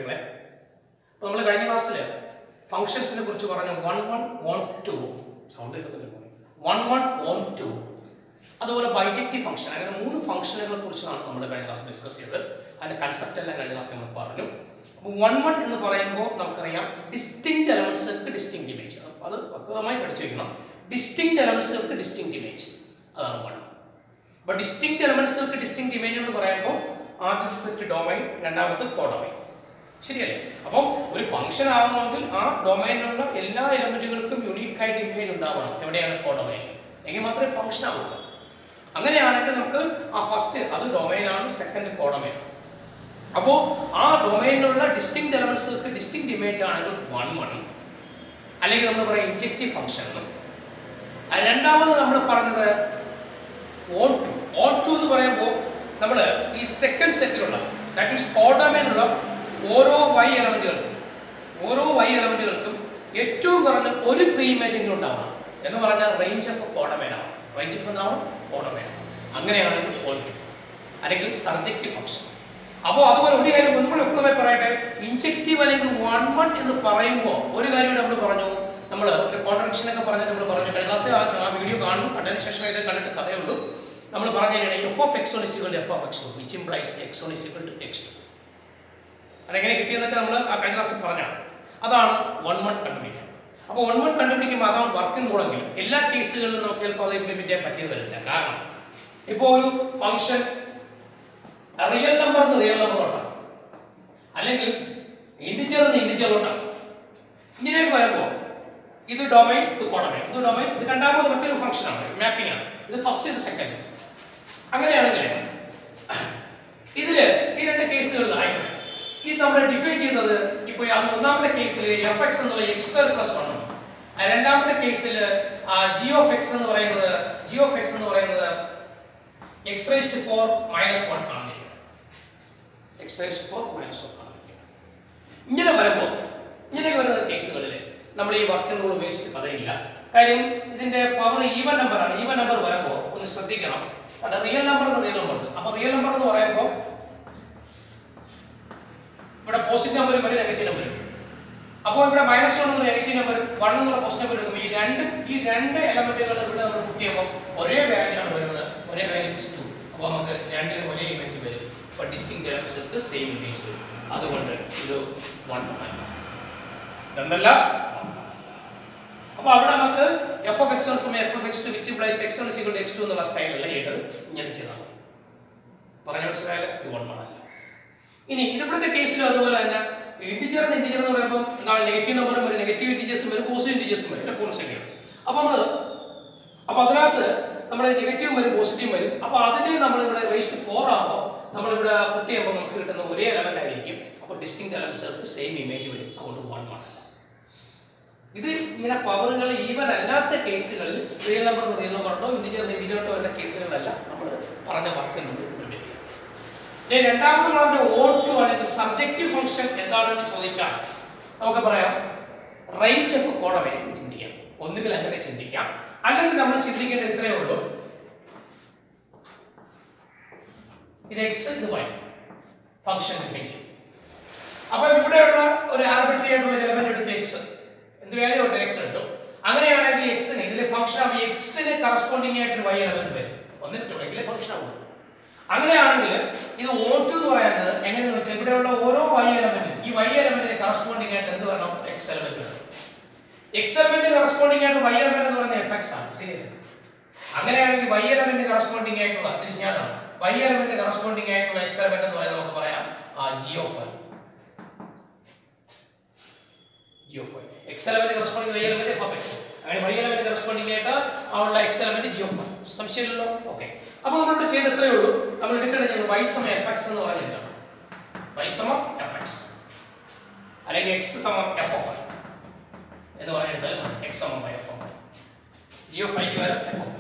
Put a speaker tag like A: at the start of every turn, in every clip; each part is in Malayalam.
A: കുട്ടികളെ. അപ്പോൾ നമ്മൾ കഴിഞ്ഞ ക്ലാസ്സിൽ ഫംഗ്ഷൻസിനെ കുറിച്ച് പറഞ്ഞു. 1 1 1 2 സൗണ്ട് കേൾക്കുന്നില്ല. 1 1 1 2 അതുപോലെ ബൈജക്റ്റീവ് ഫംഗ്ഷൻ, അങ്ങനെ 3 ഫംഗ്ഷനുകളെ കുറിച്ചാണ് നമ്മൾ കഴിഞ്ഞ ക്ലാസ് ഡിസ്കസ് ചെയ്തത്. അതിന്റെ കൺസെപ്റ്റ് എല്ലാം കഴിഞ്ഞ ക്ലാസ് നമ്മൾ പറഞ്ഞു. അപ്പോൾ 1 1 എന്ന് പറയുമ്പോൾ നമുക്കറിയാം ഡിസ്റ്റിങ്ക്റ്റ് എലമെന്റ്സുകൾക്ക് ഡിസ്റ്റിങ്ക്റ്റ് ഇമേജ്. അത് വ്യക്തമായി പഠിച്ചു വയ്ക്കണം. ഡിസ്റ്റിങ്ക്റ്റ് എലമെന്റ്സുകൾക്ക് ഡിസ്റ്റിങ്ക്റ്റ് ഇമേജ്, അതാണ് 1. അപ്പോൾ ഡിസ്റ്റിങ്ക്റ്റ് എലമെന്റ്സുകൾക്ക് ഡിസ്റ്റിങ്ക്റ്റ് ഇമേജ് എന്ന് പറയുമ്പോൾ ആദ്യത്തെ സെറ്റ് ഡൊമൈൻ, രണ്ടാമത്തെ കോഡൊമൈൻ, ശരിയല്ലേ? അപ്പോൾ ഒരു ഫംഗ്ഷൻ ആവണമെങ്കിൽ ആ ഡൊമൈനിലുള്ള എല്ലാ എലമെന്റുകൾക്കും യുണീക്കായിട്ട് ഇമേജ് ഉണ്ടാവണം. എവിടെയാണ്? കോഡൊമൈൻ. എങ്കിൽ മാത്രമേ ഫംഗ്ഷൻ ആവുള്ളൂ. അങ്ങനെയാണെങ്കിൽ നമുക്ക് ആ ഫസ്റ്റ് അത് ഡൊമൈനാണ്, സെക്കൻഡ് കോഡൊമൈൻ. അപ്പോൾ ആ ഡൊമൈനിലുള്ള ഡിസ്റ്റിങ്ക്റ്റ് എലമെന്റ്സുകൾക്ക് ഡിസ്റ്റിങ്ക്റ്റ് ഇമേജ് ആണെങ്കിൽ 1 1, അല്ലെങ്കിൽ നമ്മൾ പറയാം ഇൻജെക്റ്റീവ് ഫംഗ്ഷൻ. രണ്ടാമത് നമ്മൾ പറഞ്ഞത് O2 എന്ന് പറയുമ്പോൾ നമ്മൾ ഈ സെക്കൻഡ് സെറ്റിലുള്ള, ദാറ്റ് മീൻസ് കോഡൊമൈനുള്ള ഓരോ y എലമെന്റുകൾക്കും ഏറ്റവും കുറഞ്ഞ ഒരു പ്രീ ഇമേജ് എങ്കിലും ഉണ്ടാവണം എന്ന് പറഞ്ഞാൽ റേഞ്ച് ഓഫ് കോഡൊമൈൻ ആണ്. റേഞ്ച് ഓഫ് എന്താവും? കോഡൊമൈൻ. അങ്ങനെയാണെങ്കിൽ O2, അല്ലെങ്കിൽ സർജക്റ്റീവ് ഫംഗ്ഷൻ. അപ്പോൾ അതുപോലെ ഒരു കാര്യം ഒന്നുകൂടി വ്യക്തമായി പറയട്ടെ. ഇൻജെക്റ്റീവ് അല്ലെങ്കിൽ 1 1 എന്ന് പറയുമ്പോൾ ഒരു കാര്യം നമ്മൾ പറഞ്ഞു, നമ്മൾ ഒരു കോൺട്രഡിക്ഷൻ ഒക്കെ പറഞ്ഞിട്ട് നമ്മൾ പറഞ്ഞു. കഴിഞ്ഞ ക്ലാസ് ആ വീഡിയോ കാണും, കണ്ടതിന് ശേഷം ഇത് കണ്ടിട്ട് കഥയുള്ളൂ. നമ്മൾ പറഞ്ഞാൽ f of x1 is equal to f of x2, which implies x1 is equal to x2. അതെങ്ങനെ കിട്ടിയെന്നൊക്കെ നമ്മൾ ആ കഴിഞ്ഞ ക്ലാസ്സിൽ പറഞ്ഞാണ്. അതാണ് 1 1 കണ്ടുപിടിക്കുക. അപ്പോൾ 1 1 കണ്ടുപിടിക്കുമ്പോൾ അതാണ് വർക്കിംഗ് റൂളെങ്കിലും എല്ലാ കേസുകളിലും നമുക്ക് ചിലപ്പോൾ അത് ഇംപ്ലിമെന്റ് ചെയ്യാൻ പറ്റിയത് വരില്ല. കാരണം ഇപ്പോൾ ഒരു ഫംഗ്ഷൻ റിയൽ നമ്പറിന് റിയൽ നമ്പറോട്ടാണ്, അല്ലെങ്കിൽ ഇൻഡിജറിന് ഇൻഡിജറോട്ടാണ്. ഇങ്ങനെയൊക്കെ വരുമ്പോൾ ഇത് ഡൊമൈൻ, ഇത് കോഡൊമൈൻ, ഇത് ഡൊമൈൻ, ഇത് രണ്ടാമത് മറ്റൊരു ഫംഗ്ഷനാണ്, മാപ്പിംഗ് ആണ്. ഇത് ഫസ്റ്റ്, ഇത് സെക്കൻഡ്. അങ്ങനെയാണെങ്കിൽ ഇതിൽ ഈ രണ്ട് കേസുകളിൽ ആയിക്കോട്ടെ, ഇത് നമ്മൾ ഡിഫൈൻ ചെയ്യുന്നത് ഇപ്പോൾ ഒന്നാമത്തെ കേസിൽ fx എന്നുള്ള x2 + 1, രണ്ടാമത്തെ കേസിൽ g of x എന്ന് പറയുന്നത് x⁴ - 1 ആണ്. x⁴ - 1 ആണ്. ഇങ്ങനെ വരുമ്പോൾ ഇങ്ങനെ വരുന്ന കേസുകളിൽ നമ്മൾ ഈ വർക്കിംഗ് റൂൾ ഉപയോഗിച്ചിട്ട് കഥയില്ല. കാര്യം ഇതിന്റെ പവർ ഈവൻ നമ്പർ ആണ്. ഈവൻ നമ്പർ വരുമ്പോൾ ഒന്ന് ശ്രദ്ധിക്കണം. അത് റിയൽ നമ്പർ എന്ന് റിയൽ നമ്പർ ഉണ്ട്. അപ്പോൾ റിയൽ നമ്പർ എന്ന് പറയുമ്പോൾ ഇവിടെ പോസിറ്റീവ് നമ്പർ വരും, നെഗറ്റീവ് നമ്പർ വരും. അപ്പോൾ ഇവിടെ -1 എന്ന നെഗറ്റീവ് നമ്പർ, 1 എന്നുള്ള പോസിറ്റീവ് നമ്പർ എടുക്കുമ്പോൾ ഈ രണ്ട് എലമെന്റുകൾ ഇവിടെ നമ്മൾ കൂട്ടി ചെയ്യുമ്പോൾ ഒരേ വാല്യൂ ആണ് വരുന്നത്. ഒരേ വാല്യൂ 2. അപ്പോൾ നമുക്ക് രണ്ടിന് ഒരേ ഇമേജ് വരും. അപ്പോൾ ഡിസ്റ്റിങ്ക്റ്റ് എലമെന്റ്സുകൾക്ക് സെയിം ഇമേജ് വരും. അതുകൊണ്ട് ഇത് 1 1 എന്നല്ല. അപ്പോൾ അവിടെ നമുക്ക് f of x1 f of x2 which implies x1 is equal to x2 എന്നുള്ള സ്റ്റൈലല്ല ചെയ്തത്. ഇങ്ങനെ ചെയ്താൽ മതി. പറഞ്ഞ മനസ്സിലായാലും ഇത് 1 1 അല്ല. ഇനി ഇവിടുത്തെ കേസിലും അതുപോലെ തന്നെ ഇൻഡിജർ എന്ന് പറയുമ്പോൾ എന്താണ്? നെഗറ്റീവ് നമ്പറും വരും, നെഗറ്റീവ് ഇൻഡിജേഴ്സും വരും, പോസിറ്റീവ് ഇൻഡിജേഴ്സും വരും, പൂർണ്ണസംഖ്യയാണ്. അപ്പോൾ അതിനകത്ത് നമ്മുടെ നെഗറ്റീവ് വരും, പോസിറ്റീവ് വരും. അപ്പോൾ അതിനെ നമ്മൾ ഇവിടെ റേസ്റ്റ് 4 ആകുമ്പോൾ നമ്മളിവിടെ പുട്ട് ചെയ്യുമ്പോൾ നമുക്ക് കിട്ടുന്ന ഒരേ എലമെന്റ് ആയിരിക്കും. അപ്പോൾ ഡിസ്റ്റിങ്ക്റ്റ് എലമെന്റ്സുകൾക്ക് സെയിം ഇമേജ് വരും. അതുകൊണ്ട് 1 1 അല്ല. ഇത് ഇങ്ങനെ പവറുകൾ ഈവൻ അല്ലാത്ത കേസുകളിൽ റിയൽ നമ്പർ റിയൽ നമ്പർ ഉണ്ടോ, ഇൻഡിജർ വരുന്ന കേസുകളിലല്ല നമ്മൾ പറഞ്ഞ വർക്ക് നമ്മൾ ഇംപ്ലിമെന്റ് ചെയ്യുക. രണ്ടാമത് നമ്മുടെ O2 അല്ലെങ്കിൽ സബ്ജക്റ്റീവ് ഫംഗ്ഷൻ എന്താണെന്ന് ചോദിച്ചാൽ നമുക്ക് പറയാം റേഞ്ച് ഓഫ് കോഡൊമൈൻ എന്ന് ചിന്തിക്കാം. ഒന്നുകിൽ അങ്ങനെ ചിന്തിക്കാം, അല്ലെങ്കിൽ നമ്മൾ ചിന്തിക്കേണ്ടത് ഇത്രയേ ഉള്ളൂ. ഇത് x, ഇത് y ഫംഗ്ഷൻ ഡിഫൈൻ ചെയ്യും. അപ്പോൾ ഇവിടെയുള്ള ഒരു ആർബിട്രറി ആയിട്ടുള്ള എലമെന്റ് എടുത്ത് x, എന്ത് വാല്യൂ ഉണ്ട്? x എടുത്തു. അങ്ങനെയാണെങ്കിൽ x-ന് ഇതിലെ ഫംഗ്ഷൻ ആവുമ്പോൾ x-ന് കറസ്പോണ്ടിങ് ആയിട്ട് y എലമെന്റ് വരും. ഒന്നിട്ടുണ്ടെങ്കിലേ ഫംഗ്ഷൻ ആവുള്ളൂ. അങ്ങനെയാണെങ്കിൽ ഇത് O2 എന്ന് പറയുന്നത് എങ്ങനെയെന്ന് വെച്ചാൽ ഇവിടെയുള്ള ഓരോ y എലമെന്റും ഈ y എലമെന്റിന് കറസ്പോണ്ടിങ് ആയിട്ട് എന്ത് വരണം? x എലമെന്റ് വരണം. x എലമെന്റ് കറസ്പോണ്ടിങ് ആയിട്ട് y എലമെന്റ് എന്ന് പറയുന്നത് fx ആണ്, ശരിയല്ലേ? അങ്ങനെയാണെങ്കിൽ y എലമെന്റ് കറസ്പോണ്ടിങ് ആയിട്ടുള്ള തിരിഞ്ഞാണ് y എലമെന്റ് കറസ്പോണ്ടിങ് ആയിട്ടുള്ള x എലമെന്റ് എന്ന് പറയുന്നത് നമുക്ക് പറയാം g of y. x element corresponding to y element f of x. അങ്ങനെ y element corresponding ആയിട്ട് ഉള്ള x element g of y. സംശയമില്ലല്ലോ? ഓക്കേ. അപ്പോൾ നമ്മൾ ഇവിടെ ചെയ്യുന്നത് ഇത്രയേ ഉള്ളൂ. നമ്മൾ എടുക്കുന്നത് y fx എന്ന് പറഞ്ഞിരിക്കണം. y fx അല്ലെങ്കിൽ x f of y എന്ന് പറഞ്ഞിട്ടാൽ x y f of y. g of y ക്ക് വരെ f of y.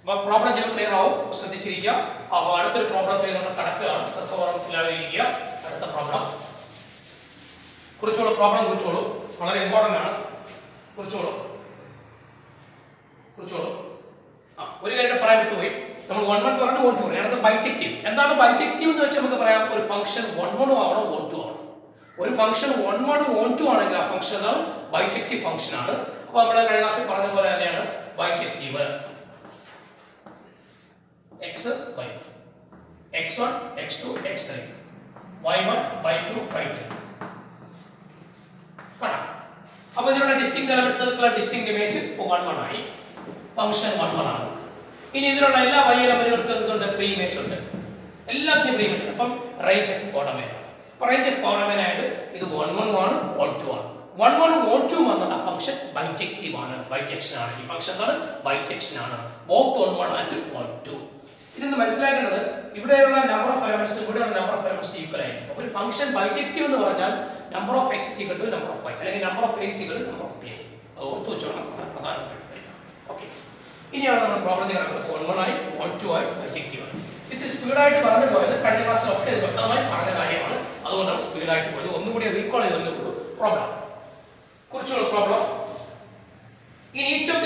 A: അപ്പോൾ പ്രോബ്ലം ചെയ്ത് ക്ലിയർ ആവും. ശ്രദ്ധിച്ചിരിക്കുക. അപ്പോൾ അടുത്തൊരു പ്രോബ്ലത്തിൽ നമ്മൾ കടക്കുകയാണ്. ശ്രദ്ധപൂർവ്വം ഇരിക്കുക. അടുത്ത പ്രോബ്ലം കുറിച്ചോളൂ. പ്രോബ്ലം കുറിച്ചോളൂ. വളരെ ഇമ്പോർട്ടന്റ് ആണ്. കുറിച്ചോളൂ. ഒരു കാര്യം പറയാൻ വിട്ടുപോയി. നമ്മൾ 1 1 പറഞ്ഞു 1 2 അടുത്ത ബൈജക്റ്റീവ്. എന്താണ് ബൈജക്റ്റീവ് എന്ന് വെച്ചാൽ നമുക്ക് പറയാം ഒരു ഫംഗ്ഷൻ 1 1 ആവണം 1 2 ആവണം. ഒരു ഫംഗ്ഷൻ 1 1 1 2 ആണെങ്കിൽ ആ ഫംഗ്ഷൻ എന്താണ് ബൈജക്റ്റീവ് ഫംഗ്ഷൻ ആണ്. അപ്പോൾ നമ്മൾ കഴിഞ്ഞ ക്ലാസ്സിൽ പറഞ്ഞ പോലെ തന്നെയാണ് bijective x y x1 x2 x3 y1 y2 y3 കാണാം. അപ്പോൾ ഇതിലുള്ള distinct elements circle distinct image 1 1 ആയി. ഫംഗ്ഷൻ 1 1 ആണ്. ഇനി ഇതിലുള്ള എല്ലാ y എലമെന്റുകൾക്കും എന്തുണ്ട് പ്രീ ഇമേജ് ഉണ്ട്. എല്ലാത്തിനും പ്രീ ഇമേജ്. അപ്പം റേഞ്ച് ഓഫ് കോഡമേൻ ആണ്. അപ്പോൾ റേഞ്ച് ഓഫ് കോഡമേൻ ആയിട്ട് ഇത് 1 1 ആണ് 1 2 ആണ്. 1 1 1 2 വന്ന ആ ഫംഗ്ഷൻ ബൈജക്റ്റീവ് ആണ്, ബൈജക്ഷൻ ആണ്. ഈ ഫംഗ്ഷൻ എന്താണ് ബൈജക്ഷൻ ആണ്. Both 1 1 and 1 2. ഇതെന്ന് മനസ്സിലാക്കേണ്ടത് ഇവിടെയുള്ള നമ്പർ ഓഫ് എലമെന്റ്സ് ഇവിടെയുള്ള നമ്പർ ഓഫ് എലമെന്റ്സ് ഈക്വൽ ആയിരിക്കും. അപ്പോൾ ഒരു ഫംഗ്ഷൻ ബൈജക്റ്റീവ് എന്ന് പറഞ്ഞാൽ number of x equal to number of y അല്ലെങ്കിൽ number of a equal to number of b. അത് ഓർത്തു വെച്ചോണം, വളരെ പ്രധാനപ്പെട്ട. ഓക്കേ, ഇനിയാണ് നമ്മൾ പ്രോബ്ലത്തിൽ കിടക്കുന്നത് 1 1 ആയി 1 2 ആയി ബൈജക്റ്റീവ് ആണ്. ഇത് സ്പീഡായിട്ട് പറഞ്ഞു പോയത് കഴിഞ്ഞ ക്ലാസ്സിലൊക്കെ ഇത് വ്യക്തമായി പറഞ്ഞ കാര്യമാണ്. അതുകൊണ്ടാണ് സ്പീഡായിട്ട് പോയത്. ഒന്നുകൂടി റീകോൾ ചെയ്തേ ഉള്ളൂ. പ്രോബ്ലം കുറിച്ചുള്ള problem. In each of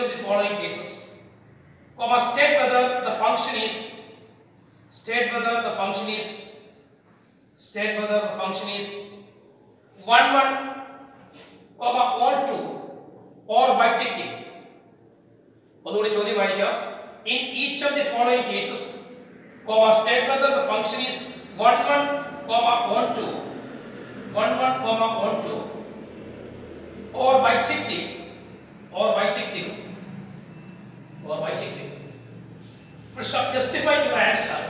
A: the following cases comma state whether the function is 1 1 comma 1 2 or bijective. ഒന്നുകൂടി ചോദ്യം വായിക്കാം. In each of the following cases comma state whether the function is 1 1 comma 1 2 or bijective. First up, justify your answer.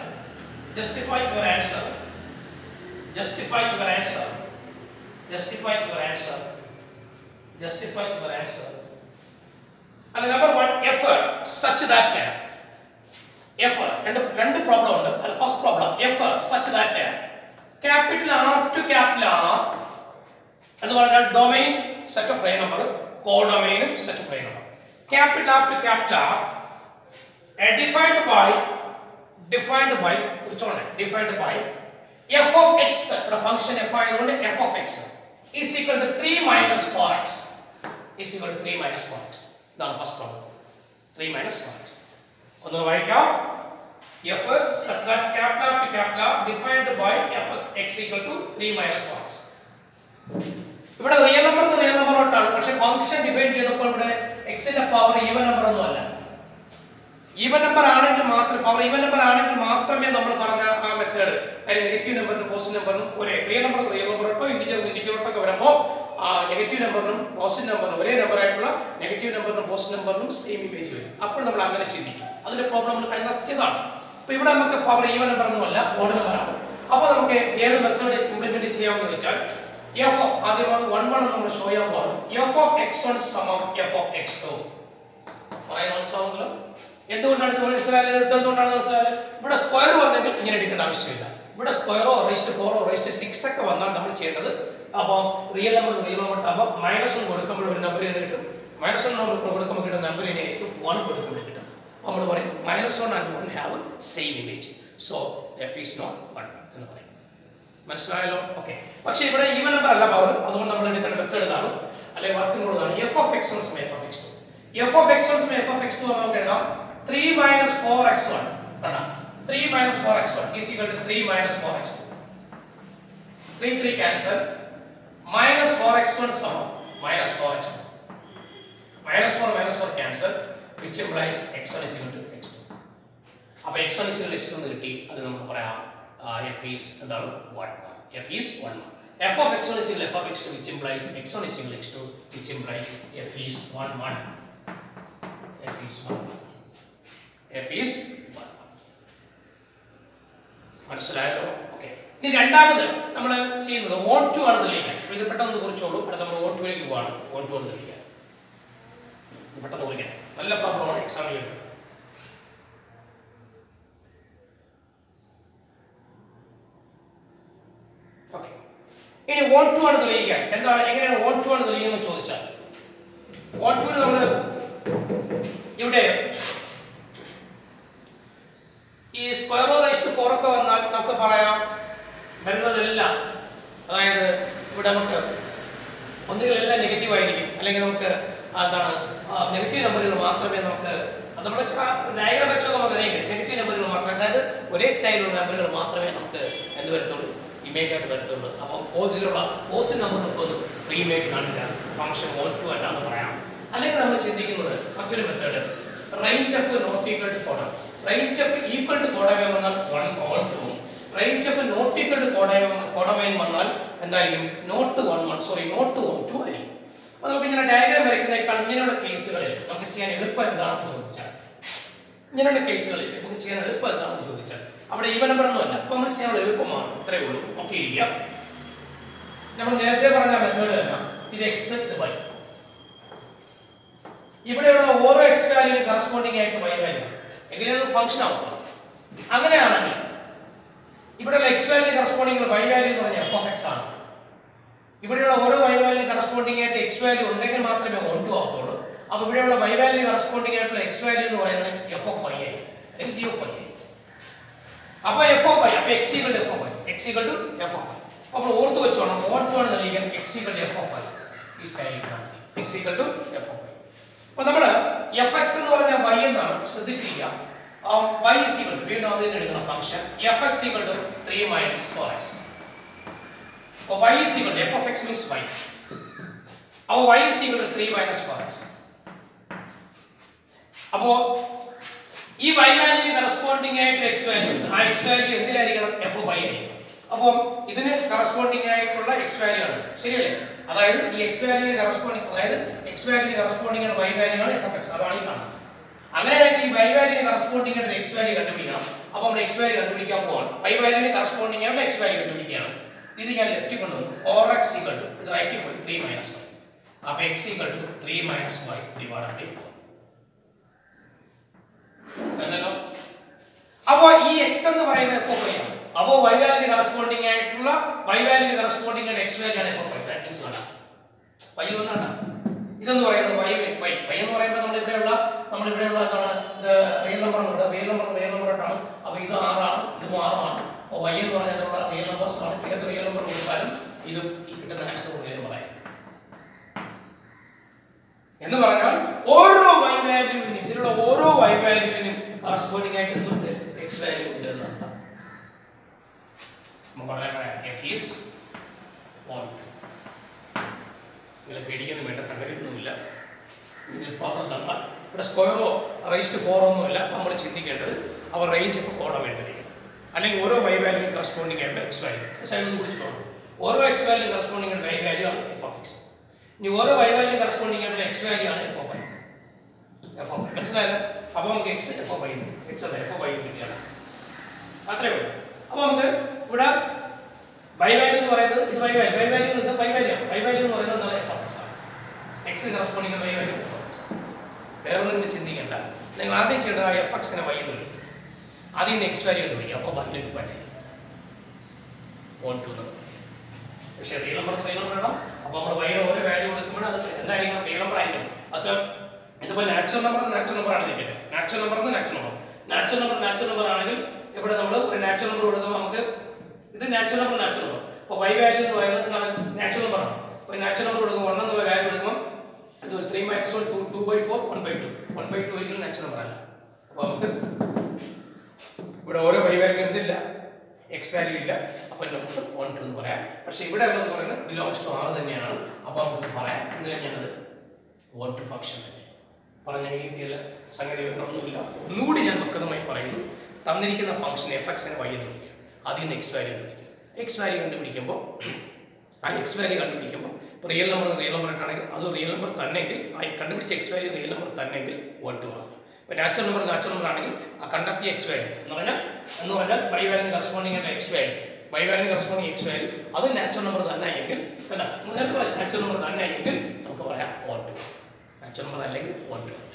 A: And number 1, effort such that രണ്ട് പ്രോബ്ലം ഉണ്ട്. അല്ല first problem effort such that capital R to capital R എന്ന് പറഞ്ഞാൽ domain set of real number, കോഡൊമെയ്നും set of real number. capital R to capital R defined by f of x, the function f ആയതുകൊണ്ട് f of x is equal to 3 minus 4x ഇതാണ് ഫസ്റ്റ് പ്രോബ്ലം. 3 minus 4x. ഒന്ന് വായിക്കാം. f such that capital R to capital R defined by f of x equal to 3 minus 4x. ഇവിടെ റിയൽ നമ്പർ ആണ്. പക്ഷേ ഫംഗ്ഷൻ ഡിഫൈൻ ചെയ്തപ്പോൾ ഇവിടെ x ന്റെ പവർ ഈവൻ നമ്പർ ഒന്നുമല്ല. ഈവൻ നമ്പർ ആണെങ്കിൽ മാത്രമേ നമ്മൾ പറഞ്ഞ ആ മെത്തേഡ്, കാര്യം നെഗറ്റീവ് നമ്പറിനും പോസിറ്റീവ് നമ്പറിനും ഒരേ റിയൽ നമ്പർ ഇട്ടോ ഇൻഡിജർ ഒക്കെ വരുമ്പോൾ ആ നെഗറ്റീവ് നമ്പറിനും പോസിറ്റീവ് നമ്പറിനും ഒരേ നമ്പർ ആയിട്ടുള്ള നെഗറ്റീവ് നമ്പറിനും പോസിറ്റീവ് നമ്പറിനും സെയിം ഇമേജ് വരും. അപ്പോൾ നമ്മൾ അങ്ങനെ ചിന്തിക്കും. അതിന്റെ പ്രോബ്ലം നമ്മൾ കഴിഞ്ഞ ക്ലാസ് ചെയ്തതാണ്. അപ്പോൾ ഇവിടെ നമുക്ക് പവർ ഈവൻ നമ്പർ ഒന്നുമല്ല, ഓഡ് നമ്പറാണ്. അപ്പോൾ നമുക്ക് ഏത് മെത്തേഡ് ഇംപ്ലിമെന്റ് ചെയ്യാമെന്ന് വെച്ചാൽ f ആദ്യം 1 1 നമ്മൾ ഷോ ചെയ്യാൻ പോകുന്നു. f of x1 സമം f of x2 പറയുന്നത് മനസ്സിലാവുന്നല്ലോ. എന്തുകൊണ്ടാണ് ഇത് മനസ്സിലായത്? ഇവിടെ സ്ക്വയർ വന്നെങ്കിൽ ഇങ്ങനെ എടുക്കേണ്ട ആവശ്യമില്ല. ഇവിടെ സ്ക്വയറോ റേസ്റ്റ് 4 റേസ്റ്റ് 6 ഒക്കെ വന്നാൽ നമ്മൾ ചെയ്യേണ്ടത്, അപ്പോൾ റിയൽ നമ്പർ ആകുമ്പോൾ -1 കൊടുക്കുമ്പോൾ ഒരു നമ്പർ തന്നെ കിട്ടും. -1 കൊടുക്കുമ്പോൾ കിട്ടുന്ന നമ്പർ തന്നെ 1 കൊടുക്കുമ്പോൾ കിട്ടും. നമ്മൾ പറയും -1 and 1 have same image, so f is not 1 എന്ന് പറയും. മനസ്സിലായല്ലോ? ഓക്കെ. പക്ഷേ ഇവിടെ ഈവൻ നമ്പർ അല്ല പവർ, അതുകൊണ്ട് നമ്മൾ എടുക്കേണ്ട മെത്തേഡ് ഇതാണ്, അല്ലെങ്കിൽ വർക്കിനുള്ളതാണ്. f of x1 സമം f of x2. f of x1 സമം f of x2 നമുക്ക് എഴുതാം 3 minus 4x1. കണ്ടോ? 3 minus 4x1 is equal to 3 minus 4x2. 3 cancel. minus 4x1 സമം minus 4x2. minus 4 cancel, which implies x1 is equal to x2. അപ്പോൾ x1 is equal to x2 എന്ന് കിട്ടി. അത് നമുക്ക് പറയാം f is എന്താണ് 1 f is 1. f of x1 is equal to f of x2, which implies x1 is equal to x2, which implies f is 1 1. f is 1 മനസ്സിലായല്ലോ? ഓക്കെ. ഇനി രണ്ടാമത് നമ്മൾ ചെയ്യുന്നത് O2 ആണ് തെളിയിക്കാൻ. ഇത് പെട്ടെന്ന് കുറിച്ചോളൂ. അടുത്ത നമ്മൾ O2ലേക്ക് പോവാണ്. O2 ആണ് തെളിയിക്കാൻ. പെട്ടെന്ന് കുറിക്കാൻ നല്ല പ്രോബ്ലമാണ് എക്സാമിൽ. ഓക്കെ. ഇനി O2 ആണ് തെളിയിക്കാൻ. എന്താണ്, എങ്ങനെയാണ് O2 ആണ് തെളിയിക്കുന്നത് ചോദിച്ചാൽ, O2 നമ്മൾ ഇവിടെ ഈ സ്ക്വയർ റേസ്റ്റ് 4 ഒക്കെ വന്നാൽ നമുക്ക് പറയാം വരുന്നതെല്ലാം, അതായത് ഇവിടെ നമുക്ക് ഒന്നുകിൽ എല്ലാം നെഗറ്റീവ് ആയിരിക്കും, അല്ലെങ്കിൽ നമുക്ക് എന്താണ് നെഗറ്റീവ് നമ്പറുകൾ മാത്രമേ നമുക്ക് നമ്മൾ ഡയഗ്രാം വെച്ചൊക്കെ നമുക്ക് അറിയാം നെഗറ്റീവ് നമ്പറുകൾ മാത്രമേ അതായത് ഒരേ സ്റ്റൈലുള്ള നമ്പറുകൾ മാത്രമേ നമുക്ക് എന്ത് വരത്തുള്ളൂ ഇമേജ് ആയിട്ട് വരത്തുള്ളൂ. അപ്പം ഇതിലുള്ള പോസിറ്റീവ് നമ്പറുകൾക്കൊന്നും പ്രീ ഇമേജ് കാണില്ല ഫംഗ്ഷൻ 1 2 അല്ലാന്ന് പറയാം. അല്ലെങ്കിൽ നമ്മൾ ചിന്തിക്കുന്നത് മറ്റൊരു method range f not equal to codomain range f equal to codomain വന്നാൽ 1 on 2 range f not equal to codomain വന്നാൽ എന്തായിരിക്കും നോട്ട് 1 സോറി നോട്ട് 2 ആയിരിക്കും. അപ്പോൾ നമുക്ക് ഇങ്ങനെ ഡയഗ്രാം വരയ്ക്കുന്നതിനേക്കാൾ ഇങ്ങനെയുള്ള കേസുകളിൽ നമുക്ക് ചെയ്യാൻ എളുപ്പം എന്താണെന്ന് ചോദിച്ചാൽ ഇങ്ങനെയുള്ള കേസുകളിൽ നമുക്ക് ചെയ്യാൻ എളുപ്പം എന്താണെന്ന് ചോദിച്ചാൽ അവിടെ ഈവൻ നമ്പർ ഒന്നുമല്ല അപ്പോൾ നമ്മൾ ചെയ്യാനുള്ള എളുപ്പമാണ് ഇത്രയേ ഉള്ളൂ. ഓക്കെ ഇരിക്കാം നമ്മൾ നേരത്തെ പറഞ്ഞ മെത്തേഡ് തന്നെ ഇത് എക്സ് ഇത് വൈ ഇവിടെയുള്ള ഓരോ എക്സ് വാല്യൂവിന് കറസ്പോണ്ടിങ് ആയിട്ട് വൈ വാല്യൂ എങ്കിലും അത് ഫംഗ്ഷൻ ആവും. അങ്ങനെയാണെങ്കിൽ ഇവിടെയുള്ള എക്സ് വാല്യൂവിന് കറസ്പോണ്ടിങ് വൈ വാല്യൂ എന്ന് പറഞ്ഞാൽ എഫ് ഓഫ് എക്സ് ആണ്. ഇവിടെയുള്ള ഓരോ വൈ വാല്യൂവിന് കറസ്പോണ്ടിങ് ആയിട്ട് എക്സ് വാല്യൂ ഉണ്ടെങ്കിൽ മാത്രമേ 1 2 ആവത്തുള്ളൂ. അപ്പോൾ ഇവിടെയുള്ള വൈ വാല്യൂവിന് കറസ്പോണ്ടിങ് ആയിട്ടുള്ള എക്സ് വാല്യൂ എന്ന് പറയുന്നത് എഫ് ഓഫ് വൈ ആയി അല്ലെങ്കിൽ ജി ഓഫ് വൈ ആയി. അപ്പോൾ എഫ് ഓഫ് വൈ അപ്പോൾ x equal to f of y x equal to f of y. അപ്പോൾ ഓർത്ത് വെച്ചോണം ഓർത്ത് വേണം നൽകിക്കാൻ x equal to f of y ഈ സ്റ്റൈലിലാണ് x equal to f of y. അപ്പോൾ നമ്മൾ എഫ് എക്സ് എന്ന് പറഞ്ഞാൽ വൈ എന്നാണ് ശ്രദ്ധിച്ചിരിക്കുക. y is equal to വീണ്ടും അതിനെ എടുക്കുന്ന function fx equal to 3 minus 4x. അപ്പോൾ y is equal to f of x means y. അപ്പോൾ y is equal to 3 minus 4x. അപ്പോൾ ഈ y വാല്യൂവിന് കറസ്പോണ്ടിങ് ആയിട്ട് x വാല്യൂ ഉണ്ട്. ആ x വാല്യൂ എന്തിലായിരിക്കണം f of y ആയിരിക്കണം. അപ്പോൾ ഇതിന് കറസ്പോണ്ടിങ് ആയിട്ടുള്ള x വാല്യൂ ആണ് ശരിയല്ലേ. അതായത് ഈ x വാല്യൂവിന് കറസ്പോണ്ടിങ് അതായത് x വാല്യൂവിന് കറസ്പോണ്ടിങ് ആണ് y വാല്യൂ ആണ് f of x അതാണ് ഈ കാണുന്നത്. അങ്ങനെയാണെങ്കിൽ ഈ y വാല്യൂവിന് കറസ്പോണ്ടിങ് ആയിട്ട് x വാല്യൂ കണ്ടുപിടിക്കണം. അപ്പോൾ നമ്മൾ x വാല്യൂ കണ്ടുപിടിക്കാൻ പോവാണ്. y വാല്യൂവിന് കറസ്പോണ്ടിങ് ആയിട്ട് x വാല്യൂ കണ്ടുപിടിക്കുകയാണ്. ഇത് ഞാൻ ലെഫ്റ്റ് കൊണ്ടുവന്നു 4x equal to ഇത് റൈറ്റിൽ പോയി 3 minus y. അപ്പോൾ x equal to 3 minus y divided by 4. തന്നല്ലോ. അപ്പോൾ ഈ x എന്ന് പറയുന്നത് f of y ആണ്. അപ്പോൾ y വാല്യൂവിന് കറസ്പോണ്ടിങ് ആയിട്ടുള്ള y വാല്യൂവിന് കറസ്പോണ്ടിങ് ആയിട്ട് x വാല്യൂ ആണ് f of y. That means വേണ്ട y വന്നണ്ട ഇതെന്ന് പറയുന്നത് y എന്ന് പറയുമ്പോൾ നമ്മൾ ഇവിടെയുള്ള എന്താണ് ഇത് റിയൽ നമ്പർ ആണ് റിയൽ നമ്പർ ആയിട്ടാണ്. അപ്പോൾ ഇത് 6 ആണ് ഇത് 6 ആണ്. അപ്പോൾ y എന്ന് പറഞ്ഞാൽ റിയൽ നമ്പേഴ്സ് ആണ്. ഏത് റിയൽ നമ്പർ കൊടുത്താലും ഇത് ഈ കിട്ടുന്ന ആൻസർ റിയൽ നമ്പർ ആയിരിക്കും. എന്ന് പറഞ്ഞാൽ ഓരോ y വാല്യൂവിനും ഇതിലുള്ള ഓരോ y വാല്യൂവിനും കറസ്പോണ്ടിങ് ആയിട്ട് എന്തുണ്ട് x വാല്യൂ ഉണ്ട് എന്ന് അർത്ഥം. നമുക്ക് വളരെ പറയാം f is 1. നിങ്ങൾ പേടിക്കൊന്നും വേണ്ട സംഗതിയൊന്നുമില്ല. ഇതിൽ പ്രോബ്ലം തന്നാൽ ഇവിടെ സ്ക്വയറോ റൈസ് ടു 4 ഒന്നുമില്ല. അപ്പോൾ നമ്മൾ ചിന്തിക്കേണ്ടത് അവർ റേഞ്ച് ഓഫ് കോഡമേറ്ററിക്കും അല്ലെങ്കിൽ ഓരോ y വാല്യൂവിനും കറസ്പോണ്ടിങ് ആയിട്ട് x വാല്യൂ സൈഡിൽ നിന്ന് കുറിച്ചോളൂ. ഓരോ x വാല്യൂ കറസ്പോണ്ടിങ് ആയിട്ട് y വാല്യൂ ആണ് f of x. ഇനി ഓരോ y വാല്യൂ കറസ്പോണ്ടിങ് ആയിട്ട് x വാല്യൂ ആണ് f of y. മനസ്സിലായല്ലോ. അപ്പോൾ നമുക്ക് x f of y x അല്ല f of y കിട്ടിയാണ് അത്രേ ഉള്ളൂ. അപ്പോൾ നമുക്ക് ഇവിടെ y വാല്യൂ എന്ന് പറയുന്നത് ഇത് y വാല്യൂ എന്ന് പറയുന്നത് എന്താണ് f of x ആണ്. x കറസ്പോണ്ടിങ് ആയിട്ട് y value f of x. വേറെ ഒന്നും ചിന്തിക്കേണ്ട. നിങ്ങൾ ആദ്യം ചെയ്യേണ്ടത് ആ f x നെ y എന്ന് വിളിക്കും. ആദ്യം x വാല്യൂ എന്ന് വിളിക്കും. അപ്പോൾ y ലേക്ക് പറ്റേ 1 2 പക്ഷേ റിയൽ നമ്പർ വേണം. അപ്പോൾ നമ്മൾ y യുടെ ഓരോ വാല്യൂ കൊടുക്കുമ്പോൾ അത് എന്തായിരിക്കണം റിയൽ നമ്പർ ആയിരിക്കണം. പക്ഷേ ഇതിപ്പോൾ നാച്ചുറൽ നമ്പർ ആണ് നിൽക്കുന്നത്. നാച്ചുറൽ നമ്പർ ആണെങ്കിൽ ഇവിടെ നമ്മൾ ഒരു നാച്ചുറൽ നമ്പർ കൊടുക്കുമ്പോൾ നമുക്ക് ഇത് നാച്ചുറൽ നമ്പർ. അപ്പോൾ y വാല്യൂ എന്ന് പറയുന്നത് നാച്ചുറൽ നമ്പർ ആണ്. അപ്പോൾ നാച്ചുറൽ നമ്പർ കൊടുക്കുമ്പോൾ 1 എന്നുള്ള വാല്യൂ കൊടുക്കുമ്പോൾ ഇത് 3 minus 1 2/4 1/2 1/2 ഒരിക്കലും നാച്ചുറൽ നമ്പർ അല്ല. അപ്പോൾ നമുക്ക് ഇവിടെ ഓരോ y വാല്യൂ എന്തില്ല x വാല്യൂ ഇല്ല. അപ്പോൾ നമുക്ക് 1 2 എന്ന് പറയാം. പക്ഷേ ഇവിടെ എന്ന് പറയുന്നത് ബിലോങ്സ് ടു r തന്നെയാണ്. അപ്പോൾ നമുക്ക് പറയാം എന്ന് കഴിഞ്ഞാൽ 1 2 ഫംഗ്ഷൻ തന്നെ പറഞ്ഞ രീതിയിൽ സംഗതി ഒന്നുമില്ല. ഒന്നുകൂടി ഞാൻ വ്യക്തമായി പറയുന്നു. തന്നിരിക്കുന്ന ഫംഗ്ഷൻ f x നെ y എന്ന് വിളിക്കുക. ആദ്യം x വാല്യൂ കണ്ടുപിടിക്കുക. x വാല്യൂ കണ്ടുപിടിക്കുമ്പോൾ ആ x വാല്യൂ കണ്ടുപിടിക്കുമ്പോൾ ഇപ്പോൾ റിയൽ നമ്പർ ആയിട്ടാണെങ്കിൽ അത് റിയൽ നമ്പർ തന്നെങ്കിൽ ആ കണ്ടുപിടിച്ച x വാല്യൂ റിയൽ നമ്പർ തന്നെങ്കിൽ 1 2 ആണ്. ഇപ്പോൾ നാച്ചുറൽ നമ്പർ ആണെങ്കിൽ ആ കണ്ടെത്തിയ x വാല്യൂ എന്ന് പറഞ്ഞാൽ y വാല്യൂവിന് കറസ്പോണ്ടിങ് ആയിട്ട് x വാല്യൂ അത് നാച്ചുറൽ നമ്പർ തന്നെ ആയെങ്കിൽ നാച്ചുറൽ നമ്പർ തന്നെ ആയെങ്കിൽ നമുക്ക് പറയാം 1 2. നാച്ചുറൽ നമ്പർ അല്ലെങ്കിൽ 1 2 അല്ല.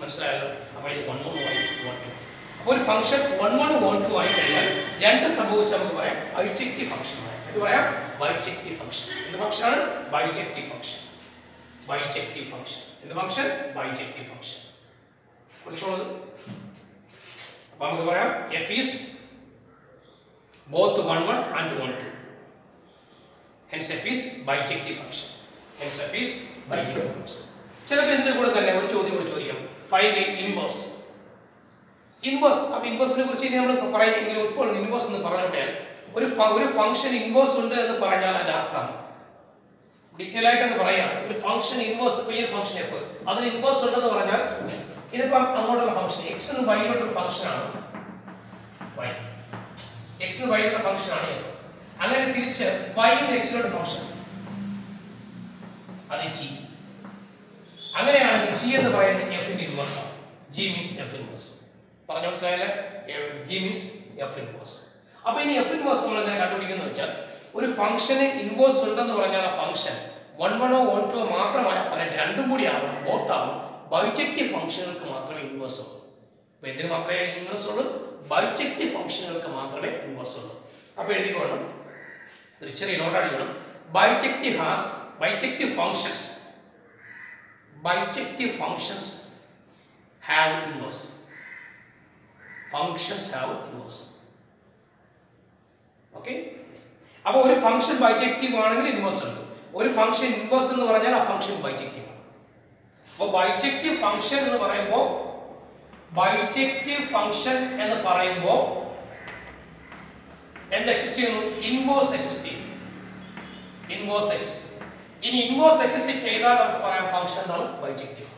A: മനസ്സിലായല്ലോ. അപ്പോൾ ഇത് 1 1 1 2. അപ്പോൾ ഒരു ഫംഗ്ഷൻ 1 1 1 2 ആയി കഴിഞ്ഞാൽ രണ്ട് സംഭവിച്ചാൽ നമുക്ക് പറയാം ബൈജക്റ്റീവ് ഫംഗ്ഷൻ ആണ്. ഇത് പറയാം ബൈജക്റ്റീവ് ഫംഗ്ഷൻ. എന്ത് ഫംഗ്ഷനാണ്? Bijective function. എന്ത് ഫംഗ്ഷൻ? Bijective function. പഠിച്ചോളൂ. അപ്പോൾ നമുക്ക് പറയാം f is both 1 1 and 1 2. Hence f is bijective function. ചിലപ്പോൾ ഇതിന്റെ കൂടെ തന്നെ ഒരു ചോദ്യം കൂടി ചോദിക്കാം. Find inverse. ഇൻവേഴ്സ്. അപ്പോൾ ഇൻവേഴ്സിനെ കുറിച്ച് ഇനി നമ്മൾ പറയുമെങ്കിലും ഇപ്പോൾ ഇൻവേഴ്സ് എന്ന് പറഞ്ഞോട്ടെ ഒരു ഫംഗ്ഷൻ ഇൻവേഴ്സ് ഉണ്ട് എന്ന് പറഞ്ഞാൽ അതിന്റെ അർത്ഥം ഡീറ്റെയിൽ ആയിട്ട് പറയാം. ഒരു ഫംഗ്ഷൻ ഇൻവേഴ്സ് ഈ ഫംഗ്ഷൻ എഫ് അതിന് ഇൻവേഴ്സ് ഉണ്ടെന്ന് പറഞ്ഞാൽ ഇതിപ്പം അങ്ങോട്ടുള്ള ഫംഗ്ഷൻ എക്സ് എന്ന് വൈയിലോട്ടുള്ള ഫംഗ്ഷനാണ് വൈ. എക്സ് എന്ന് വൈയിലുള്ള ഫംഗ്ഷനാണ് എഫ്. അങ്ങനെ തിരിച്ച് വൈ എന്ന് എക്സിലോട്ട് ഫംഗ്ഷൻ അത് ജി. അങ്ങനെയാണെങ്കിൽ ജി എന്ന് പറയുന്നത് എഫിന്റെ ഇൻവേഴ്സ് ആണ്. G means f inverse. പറഞ്ഞ മനസ്സിലായല്ലേ? G means f inverse. അപ്പോൾ ഇനി എഫ് ഇൻവേഴ്സ് നമ്മൾ എങ്ങനെ കണ്ടുപിടിക്കുന്നത് വെച്ചാൽ ഒരു ഫംഗ്ഷന് ഇൻവേഴ്സ് ഉണ്ടെന്ന് പറഞ്ഞാൽ ആ ഫംഗ്ഷൻ 1 or 1 2 മാത്രമായ പറയാം രണ്ടും കൂടി ആവണം ബോത്താവും ബൈജക്റ്റീവ് ഫംഗ്ഷനുകൾക്ക് മാത്രമേ ഇൻവേഴ്സ് ഉള്ളൂ. അപ്പോൾ എന്തിനു മാത്രമേ ഇൻവേഴ്സ് ഉള്ളൂ? ബൈജക്റ്റീവ് ഫംഗ്ഷനുകൾക്ക് മാത്രമേ ഇൻവേഴ്സ് ഉള്ളൂ. അപ്പോൾ എഴുതിക്കോണം, ഒരു ചെറിയ നോട്ട് അടിക്കണം. Bijective functions have inverse. Functions have inverse. Okay? അപ്പോൾ ഒരു ഫംഗ്ഷൻ ബൈജക്റ്റീവ് ആണെങ്കിൽ ഇൻവേഴ്സ് ഉണ്ട്. ഒരു ഫംഗ്ഷൻ ഇൻവേഴ്സ് എന്ന് പറഞ്ഞാൽ ആ ഫംഗ്ഷൻ ബൈജക്റ്റീവ് ആണ്. അപ്പോൾ ബൈജക്റ്റീവ് ഫംഗ്ഷൻ എന്ന് പറയുമ്പോൾ എന്ത് എക്സിസ്റ്റ് ചെയ്യുന്നു? ഇൻവേഴ്സ് എക്സിസ്റ്റ് ചെയ്യും. ഇനി ഇൻവേഴ്സ് എക്സിസ്റ്റ് ചെയ്താൽ നമുക്ക് പറയാം ഫംഗ്ഷൻ എന്താണ്? ബൈജക്റ്റീവ്.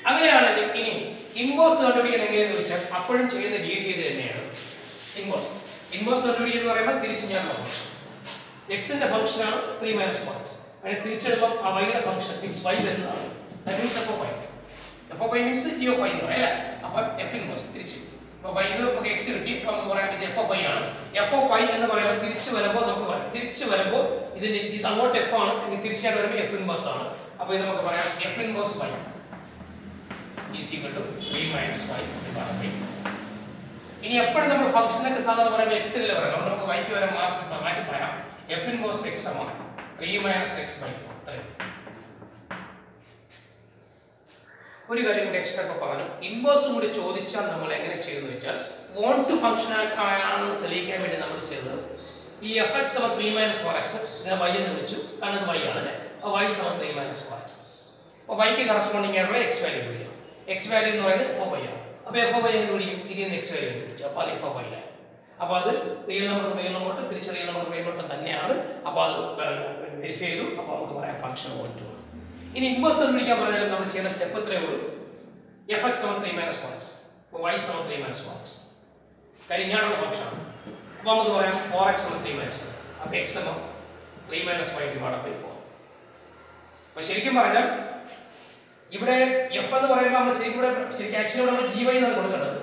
A: അങ്ങനെയാണെങ്കിൽ ഇനി ഇൻവേഴ്സ് കണ്ടുപിടിക്കുന്നത് എങ്ങനെയെന്ന് വെച്ചാൽ അപ്പോഴും ചെയ്യുന്ന രീതി ഇത് തന്നെയാണ്. ഇൻവേഴ്സ് കണ്ടുപിടിക്കുക എന്ന് പറയുമ്പോൾ തിരിച്ച് ഞാൻ ഫംഗ്ഷൻ എക്സിന്റെ ഫംഗ്ഷനാണ് 3 - 1x. അതിനെ തിരിച്ചെടുക്കാം ആ വൈയുടെ ഫംഗ്ഷൻ മീൻസ് y വരുന്നതാണ്. That means f(y) means g of y എന്ന് പറയാം അല്ലേ? അപ്പോൾ f ഇൻവേഴ്സ് തിരിച്ച് അപ്പോൾ y നമുക്ക് x കിട്ടി. അപ്പോൾ നമുക്ക് പറയാം ഇത് f(y) ആണ്. f(y) എന്ന് പറയുമ്പോൾ തിരിച്ച് വരുമ്പോൾ നമുക്ക് പറയാം ഇതിന്റെ ഇത് അങ്ങോട്ട് f ആണ്, ഇനി തിരിച്ചായിട്ട് വരുമ്പോൾ f ഇൻവേഴ്സ് ആണ്. അപ്പോൾ ഇത് നമുക്ക് പറയാം f inverse y is equal to 3 - y divided by. ഇനി എപ്പോഴും നമ്മൾ ഫംഗ്ഷനൊക്കെ സാധാരണ പറയുമ്പോൾ x ൽ പറയാം. അപ്പോൾ നമുക്ക് y ക്ക് വരെ മാറ്റി പറയാം f ഇൻവേഴ്സ് x സമം 3 - x/4. ഒരു കാര്യം കൂടി എക്സ്ട്രാ ഒക്കെ പറഞ്ഞു. ഇൻവേഴ്സും കൂടി ചോദിച്ചാൽ നമ്മൾ എങ്ങനെ ചെയ്യുന്നു വെച്ചാൽ വോണ്ട് ടു ഫംഗ്ഷൻ ആണെന്ന് തെളിയിക്കാൻ വേണ്ടി നമ്മൾ ചെയ്തത് ഈ fx സമം 3 - 4x ഇതിനെ y എന്ന് വിളിച്ചു. കാരണം ഇത് y ആണ് അല്ലേ? y സമം 3 - 4x. അപ്പോൾ y ക്ക് കറസ്പോണ്ടിങ് ആയിട്ടുള്ള x വാല്യൂ വിളിക്കണം. x വാല്യൂ എന്ന് പറയുന്നത് f(y) ആണ്. അപ്പോൾ f(y) എന്ന് വിളിക്കും. ഇതിൽ നിന്ന് x വാല്യൂ വിളിച്ചു. അപ്പോൾ അത് f(y) ആണ്. അപ്പോൾ അത് റിയൽ നമ്പർ തിരിച്ച് റിയൽ നമ്പർ തന്നെയാണ്. അപ്പോൾ അത് വെരിഫൈ ചെയ്തു. അപ്പോൾ നമുക്ക് പറയാം ഫംഗ്ഷൻ 1 2 ആണ്. ഇനി ഇൻവേഴ്സ് കണ്ടുപിടിക്കാൻ പറഞ്ഞാൽ നമ്മൾ ചെയ്യുന്ന സ്റ്റെപ്പ് എത്രയേ ഉള്ളൂ? fx സമം 3 - 4x. അപ്പോൾ y സമം 3 - 4x. കാര്യം ഇങ്ങനെയുള്ള ഫംഗ്ഷൻ ആണ്. അപ്പോൾ നമുക്ക് പറയാം 4x സമം 3 - 4. അപ്പോൾ x സമം 3 - y divided by 4. അപ്പോൾ ശരിക്കും പറഞ്ഞാൽ ഇവിടെ f എന്ന് പറയുമ്പോൾ നമ്മൾ ശരിക്കും ആക്ച്വലി നമ്മൾ gy എന്നാണ് കൊടുക്കേണ്ടത്.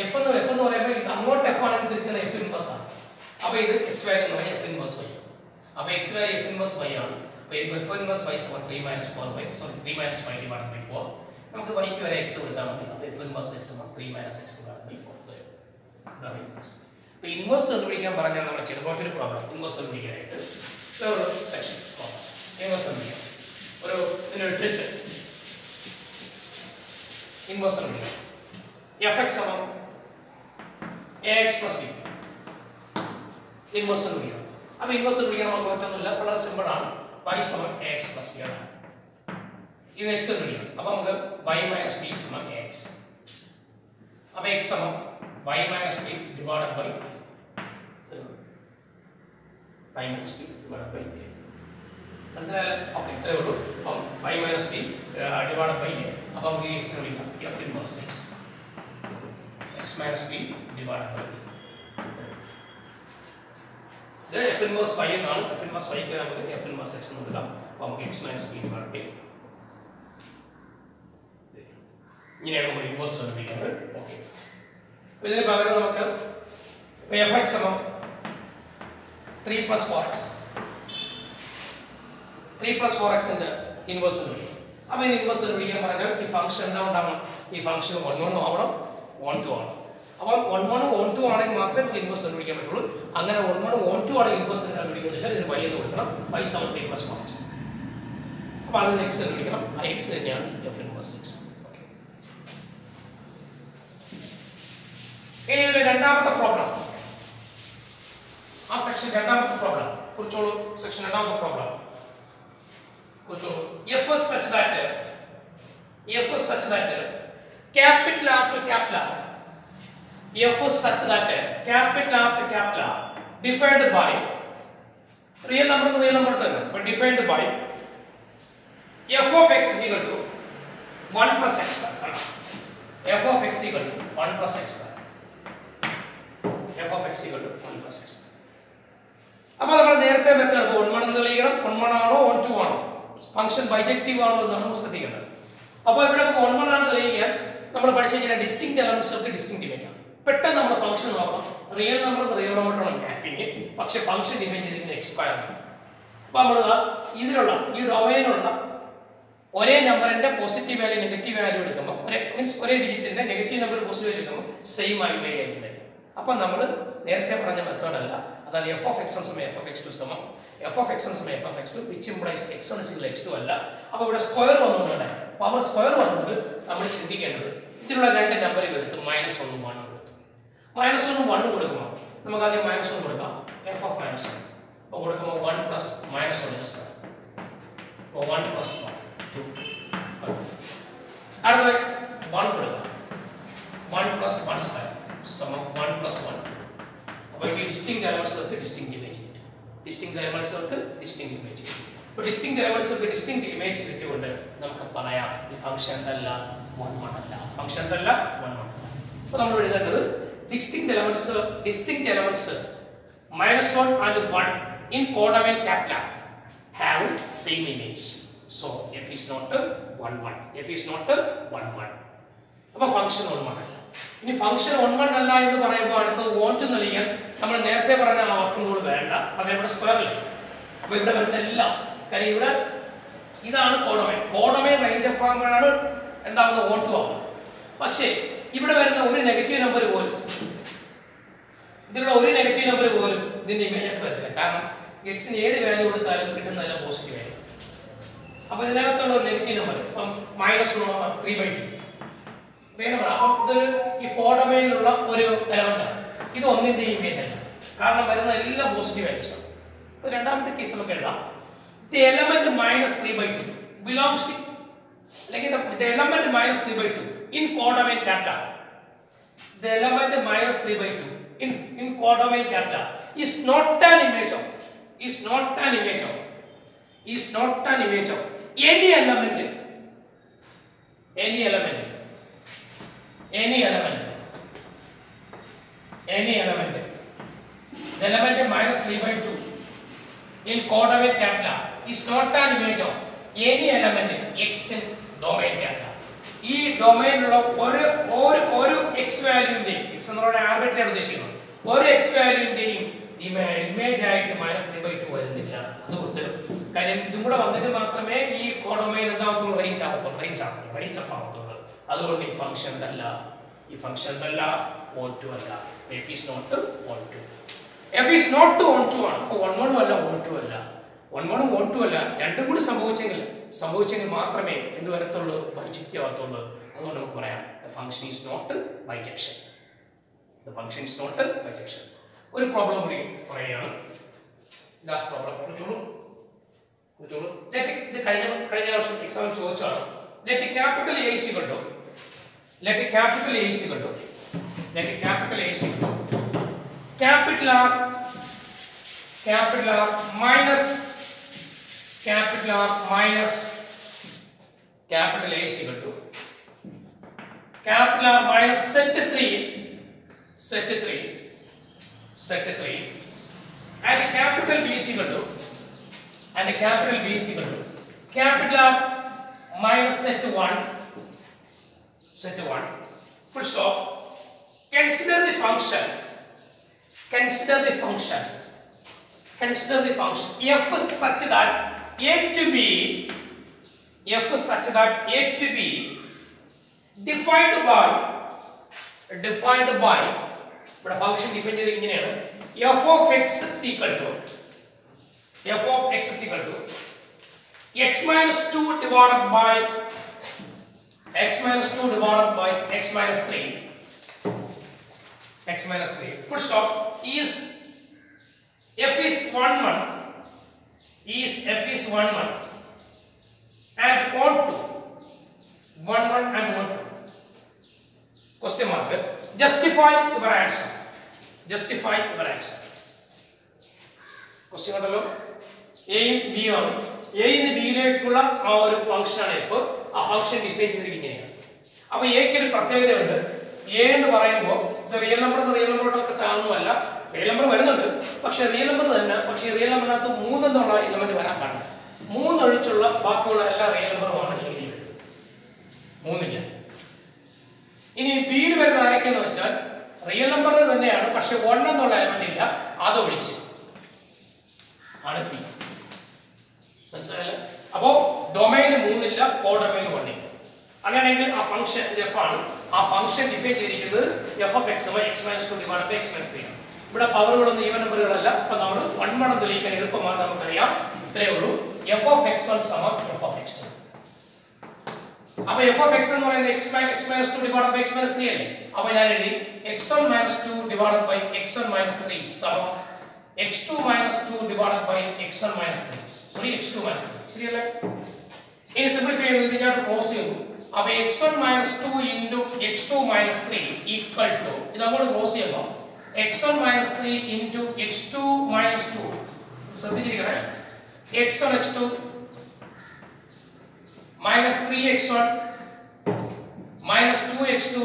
A: f എന്ന് പറയുമ്പോൾ ഇത് അങ്ങോട്ട് f ആണെങ്കിൽ തിരിച്ചുള്ള f ഇൻവേഴ്സ് ആണ്. അപ്പോൾ ഇത് x വാല്യൂ എന്ന് പറയുന്നത് f ഇൻവേഴ്സ് y. അപ്പോൾ x value f inverse y ആണ്. അപ്പോൾ f ഇൻവേഴ്സ് y സമം 3 - 4 3 - y divided by 4. നമുക്ക് y ക്ക് വരെ x കൊടുത്താൽ മതി. അപ്പോൾ f ഇൻവേഴ്സ് x സമം 3 - x divided by 4. ഇതാണ് ഇൻവേഴ്സ്. അപ്പോൾ ഇൻവേഴ്സ് കണ്ടുപിടിക്കാൻ പറഞ്ഞാൽ നമ്മൾ ചിലപ്പോൾ ഒരു പ്രോബ്ലം ഇൻവേഴ്സ് കണ്ടുപിടിക്കാനായിട്ട് ഒരു സെക്ഷൻ പ്രോബ്ലം ഇൻവേഴ്സ് കണ്ടുപിടിക്കാം. ഇതിനൊരു ട്രിക്ക് ഇൻവേഴ്സ് കണ്ടുപിടിക്കാം. fx സമം ax plus b ഇൻവേഴ്സ് കണ്ടുപിടിക്കാം. അപ്പോൾ ഇൻവേഴ്സ് കണ്ടുപിടിക്കാൻ നമുക്ക് പറ്റൊന്നുമില്ല, വളരെ സിമ്പിൾ ആണ്. y സമം ax plus b ആണ്. ഇത് x കണ്ടുപിടിക്കാം. അപ്പോൾ നമുക്ക് y minus b സമം ax. അപ്പോൾ x സമം y minus b divided by y minus b divided by a. മനസ്സിലായല്ലേ? ഓക്കെ, ഇത്രയേ ഉള്ളൂ. അപ്പം y minus b divided by a. അപ്പോൾ നമുക്ക് x നെ വിളിക്കാം f inverse x. x minus b divided by a. ഇത് f inverse y എന്നാണ്. f inverse y ക്ക് നമുക്ക് f inverse x എന്ന് വിളിക്കാം. അപ്പോൾ നമുക്ക് x minus b divided by a. ഇങ്ങനെയാണ് നമ്മൾ ഇൻവേഴ്സ് കണ്ടുപിടിക്കുന്നത്. ഓക്കെ, അപ്പോൾ ഇതിന് പകരം നമുക്ക് fx സമം 3 + 4x 3 + 4x ന്റെ ഇൻവേഴ്സ് കണ്ടുപിടിക്കും. അപ്പോൾ ഇതിന് ഇൻവേഴ്സ് കണ്ടുപിടിക്കാൻ പറഞ്ഞാൽ ഈ ഫംഗ്ഷൻ എന്താ ഉണ്ടാവണം? ഈ ഫംഗ്ഷൻ 1 1 ആവണം, 1 2 ആവണം. അപ്പോൾ 1 1 1 2 ആണെങ്കിൽ മാത്രമേ നമുക്ക് ഇൻവേഴ്സ് കണ്ടുപിടിക്കാൻ പറ്റുള്ളൂ. അങ്ങനെ 1 1 1 2 ആണെങ്കിൽ ഇൻവേഴ്സ് കണ്ടുപിടിക്കുന്നത് വെച്ചാൽ ഇതിന് y എന്ന് കൊടുക്കണം. y സമം 3 + 4x. അപ്പോൾ അതിന് x കണ്ടുപിടിക്കണം. ആ x തന്നെയാണ് f inverse x. ഇനി ഇതിലെ രണ്ടാമത്തെ പ്രോബ്ലം, ആ സെക്ഷൻ രണ്ടാമത്തെ പ്രോബ്ലം കുറിച്ചോളൂ. സെക്ഷൻ രണ്ടാമത്തെ problem കുറിച്ചോളൂ. f is such that F is such that capital after capital R, F is such that capital after capital R defined by real number to real number term, but defined by f of x is equal to 1 plus x square. F of x equal to 1 plus x square. F of x equal to 1 plus x square. അപ്പോൾ നമ്മൾ നേരത്തെ മെത്തേഡ് 1 1 എന്ന് തെളിയിക്കണം. 1 1 ആണോ 1 2 ആണോ ഫംഗ്ഷൻ ബൈജക്റ്റീവ് ആണോ എന്നാണ് നമ്മൾ ശ്രദ്ധിക്കേണ്ടത്. അപ്പോൾ ഇവിടെ 1 1 ആണ് തെളിയിക്കാൻ നമ്മൾ പഠിച്ച ചില ഡിസ്റ്റിങ്ക്റ്റ് എലമെന്റ്സ് ഡിസ്റ്റിങ്ക്റ്റ് ഇമേജ് ആണ്. പെട്ടെന്ന് നമ്മുടെ ഫംഗ്ഷൻ നോക്കാം. റിയൽ നമ്പർ റിയൽ നമ്പറാണ് മാപ്പിംഗ്. പക്ഷേ ഫംഗ്ഷൻ ഡിഫൈൻ ചെയ്തിരിക്കുന്നത് x സ്ക്വയർ ആണ്. അപ്പോൾ നമ്മൾ ഇതിലുള്ള ഈ ഡൊമൈനിലുള്ള ഒരേ നമ്പറിന്റെ പോസിറ്റീവ് വാല്യൂ നെഗറ്റീവ് വാല്യൂ എടുക്കുമ്പോൾ ഒരേ ഡിജിറ്റിന്റെ നെഗറ്റീവ് നമ്പർ പോസിറ്റീവ് വാല്യൂ എടുക്കുമ്പോൾ സെയിം ആയി ആയിരിക്കും. അപ്പോൾ നമ്മൾ നേരത്തെ പറഞ്ഞ മെത്തേഡ് അല്ല. അതായത് f of x1 സമം f of x2 സമം f of x1 സമം f of x2 which implies x1 is equal to x2 അല്ല. അപ്പോൾ ഇവിടെ സ്ക്വയർ വന്നുകൊണ്ട് പവർ സ്ക്വയർ വന്നുകൊണ്ട് നമ്മൾ ചിന്തിക്കേണ്ടത് ഇതിലുള്ള രണ്ട് നമ്പറുകൾ എടുത്ത് -1 1 കൊടുത്തു. -1 1 കൊടുക്കുമ്പോൾ നമുക്ക് ആദ്യം -1 കൊടുക്കാം. f of -1 അപ്പോൾ കൊടുക്കുമ്പോൾ 1 plus -1 സ്ക്വയർ. അപ്പോൾ 1 plus 1 2. അടുത്തത് 1 കൊടുക്കാം. 1 plus 1 സ്ക്വയർ സമം 1 plus 1. അപ്പോൾ ഈ ഡിസ്റ്റിങ്ക്റ്റ് എലമെന്റ്സ് ഡിസ്റ്റിങ്ക്റ്റ് ഇമേജ് കിട്ടും. ഡിസ്റ്റിങ്ക്റ്റ് എലമെന്റ്സ് ഡിസ്റ്റിങ്ക്റ്റ് ഇമേജ് കിട്ടും. അപ്പോൾ ഡിസ്റ്റിങ്ക്റ്റ് എലമെന്റ്സ് ഡിസ്റ്റിങ്ക്റ്റ് ഇമേജ് കിട്ടിയതുകൊണ്ട് നമുക്ക് പറയാം ഈ ഫംഗ്ഷൻ അല്ല 1 1 അല്ല. ഫംഗ്ഷൻ അല്ല 1 1. അപ്പോൾ നമ്മൾ എഴുതേണ്ടത് distinct elements -1 and 1 in codomain capital have same image. So f is not 1 1. F is not 1 1. അപ്പോൾ ഫംഗ്ഷൻ 1 1 അല്ല. ഇനി ഫംഗ്ഷൻ 1 1 അല്ല എന്ന് പറയുമ്പോൾ അടുത്തത് വോണ്ട് നൽകിയാൽ നമ്മൾ നേരത്തെ പറഞ്ഞ ആ വർക്കും കൂടെ വേണ്ട. പകരം ഇവിടെ സ്ക്വയർ അല്ലേ. അപ്പോൾ ഇവിടെ വരുന്ന എല്ലാം കാര്യം ഇവിടെ ഇതാണ് കോഡൊമൈൻ റേഞ്ച് ഓഫ് ആകുമ്പോഴാണ് എന്താവുന്നത് വോണ്ട് ആവുന്നത്. പക്ഷേ ഇവിടെ വരുന്ന ഒരു നെഗറ്റീവ് നമ്പർ പോലും ഇതിലുള്ള ഒരു നെഗറ്റീവ് നമ്പർ പോലും ഇതിന്റെ ഇമേജ് ആയിട്ട് വരത്തില്ല. കാരണം എക്സിന് ഏത് വാല്യൂ കൊടുത്താലും കിട്ടുന്നതിന് പോസിറ്റീവ് ആയിരിക്കും. അപ്പോൾ ഇതിനകത്തുള്ള ഒരു നെഗറ്റീവ് നമ്പർ ഇപ്പം -3/2 അപ്പോൾ ഇത് ഈ കോഡൊമൈനിലുള്ള ഒരു എലമെന്റ് ആണ്. ഇത് ഒന്നിന്റെ ഇമേജ് അല്ല. കാരണം വരുന്ന എല്ലാം പോസിറ്റീവ് ആയിരിക്കും. അപ്പോൾ രണ്ടാമത്തെ കേസ് നമുക്ക് എഴുതാം. The element -3/2 belongs to like the element -3/2 in codomain capital. The element -3/2 in codomain capital is not an image of any element the element -3/2 in codomain capital is not an image of any element x in domain capital. ഈ ഡൊമൈനിലുള്ള ഒരു x വാല്യൂവിന്റെയും x എന്നുള്ള ആർബിട്രറി ആണ് ഉദ്ദേശിക്കുന്നത്. ഒരു x വാല്യൂവിന്റെയും ഇമേജ് ആയിട്ട് -3/2 വരുന്നില്ല. അതുകൊണ്ട് കാര്യം ഇതും കൂടെ വന്നിട്ട് മാത്രമേ ഈ കോഡൊമൈൻ എന്താകുള്ളൂ റേഞ്ച് ആവത്തുള്ളൂ. അതുകൊണ്ട് ഈ ഫംഗ്ഷൻ അല്ല 1 2 അല്ല. f is not 1 2. f is not 1 2 ആണ്. അപ്പോൾ 1 1 അല്ല 1 2 അല്ല. 1 1 1 2 അല്ല. രണ്ടും കൂടി സംഭവിച്ചെങ്കിൽ മാത്രമേ എന്ത് വരത്തുള്ളൂ ബൈജക്റ്റ് ആവത്തുള്ളൂ. അതുകൊണ്ട് നമുക്ക് പറയാം the function is not bijection. ഒരു പ്രോബ്ലം കൂടി പറയുകയാണ്. ലാസ്റ്റ് പ്രോബ്ലം കുറിച്ചോളൂ. ഇത് കഴിഞ്ഞ വർഷം എക്സാമിൽ ചോദിച്ചാണ്. Let capital A is equal to capital R minus capital A is equal to capital R minus set 3 and capital B is equal to capital R minus set 1 full stop. Consider the function f such that a to b defined by ഇവിടെ ഫംഗ്ഷൻ ഡിഫൈൻ ചെയ്തിരിക്കുന്നത് ഇങ്ങനെയാണ്. f of x is equal to x minus 2 divided by x minus 3 full stop is f is 1 1 and on to 1 1 and 1 2. Question mark. Justify your answer. Justify your answer. Question കണ്ടല്ലോ. A യും B ആണ്. A ന്ന് B യിലേക്കുള്ള ആ ഒരു ഫംഗ്ഷൻ ആണ് f. ആ ഫംഗ്ഷൻ ഡിഫൈൻ ചെയ്തിരിക്കുന്നത് ഇങ്ങനെയാണ്. അപ്പോൾ A ക്ക് ഒരു പ്രത്യേകതയുണ്ട്. A എന്ന് പറയുമ്പോൾ ഇത് റിയൽ നമ്പർ എന്ന് റിയൽ നമ്പറോടൊക്കെ താങ്ങുന്നതല്ല. റിയൽ നമ്പർ വരുന്നുണ്ട്. പക്ഷേ റിയൽ നമ്പർ തന്നെ. പക്ഷേ റിയൽ നമ്പറിനകത്ത് 3 എന്നുള്ള എലിമെന്റ് വരാൻ പാടില്ല. 3 ഒഴിച്ചുള്ള ബാക്കിയുള്ള എല്ലാ റിയൽ നമ്പറുമാണ് A യിൽ. 3 ഇല്ല. ഇനി B യിൽ വരുന്ന ആരൊക്കെയെന്ന് വെച്ചാൽ റിയൽ നമ്പർ തന്നെയാണ്. പക്ഷേ 1 എന്നുള്ള എലിമെന്റ് ഇല്ല. അത് ഒഴിച്ച് ആണ് P. മനസ്സിലായല്ലോ? അപ്പോൾ ഡൊമൈൻ 3 ഇല്ല, കോഡൊമൈൻ 1 ഇല്ല. അങ്ങനെയെങ്കിൽ ആ ഫംഗ്ഷൻ f ആണ്. ആ ഫംഗ്ഷൻ ഡിഫൈൻ ചെയ്തിരിക്കുന്നത് f of x x - 2 divided by x - 3 ആണ്. ഇവിടെ പവറുകളൊന്നും ഈവൻ നമ്പറുകളല്ല. അപ്പോൾ നമ്മൾ 1 1 തെളിയിക്കാൻ എളുപ്പമാണ്. നമുക്കറിയാം ഇത്രയേ ഉള്ളൂ. f of x1 സമം f of x2. അപ്പോൾ f of x എന്ന് പറയുന്നത് x - 2 divided by x - 3 അല്ലേ? അപ്പോൾ ഞാൻ എഴുതി x1 - 2 divided by x1 - 3 സമം x2 - 2 divided by x1 - 3. Sorry x2 - 3. ശരിയല്ലേ? ഇനി സിംപ്ലിഫൈ ചെയ്ത് ഞാൻ ക്ലോസ് ചെയ്തു. അപ്പോൾ x1 - 2 into x2 - 3 equal to ഇത് അങ്ങോട്ട് ക്ലോസ് ചെയ്യുമ്പോൾ x1 - 3 into x2 - 2 ശ്രദ്ധിച്ചിരിക്കണേ. x1 x2 minus 3x1 minus 2x2